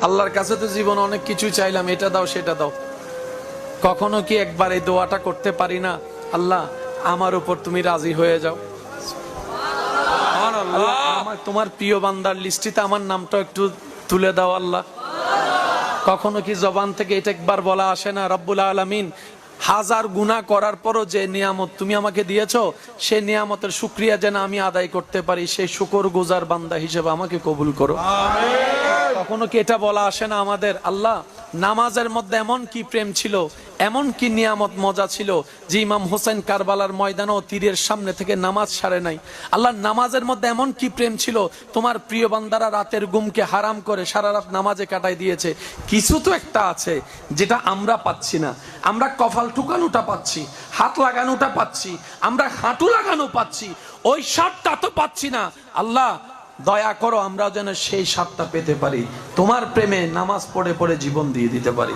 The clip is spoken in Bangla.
আল্লাহর কাছে তো জীবন অনেক কিছু চাইলাম, এটা দাও সেটা দাও, কখনো কি একবার এই দোয়াটা করতে পারি না, আল্লাহ আমার উপর তুমি রাজি হয়ে যাও। আল্লাহ আমার তোমার প্রিয় বান্দার লিস্টিতে আমার নামটা একটু তুলে দাও আল্লাহ। কখনো কি জবান থেকে এটা একবার বলা আসে না, রব্বুল আলামিন হাজার গুনাহ করার পরও যে নিয়ামত তুমি আমাকে দিয়েছো, সেই নিয়ামতের শুকরিয়া যেন আমি আদায় করতে পারি, সেই শুকরগুজার বান্দা হিসেবে আমাকে কবুল করো। কখনো কি এটা বলা আসে না আমাদের, আল্লাহ নামাজের মধ্যে এমন কি প্রেম ছিল, এমন কি নিয়ামত মজা ছিল যে ইমাম হোসেন কারবালার ময়দানেও তীরের সামনে থেকে নামাজ ছাড়ে নাই। আল্লাহ নামাজের মধ্যে এমন কি প্রেম ছিল, তোমার প্রিয় বান্দারা রাতের ঘুমকে হারাম করে সারা রাত নামাজে কাটাই দিয়েছে। কিছু তো একটা আছে যেটা আমরা পাচ্ছি না। আমরা কপাল ঠুকানোটা পাচ্ছি, হাত লাগানোটা পাচ্ছি, আমরা হাঁটু লাগানো পাচ্ছি, ওই স্বাদটা তো পাচ্ছি না। আল্লাহ দয়া করো আমরা যেন সেই স্বাদটা পেতে পারি, তোমার প্রেমে নামাজ পড়ে পড়ে জীবন দিয়ে দিতে পারি।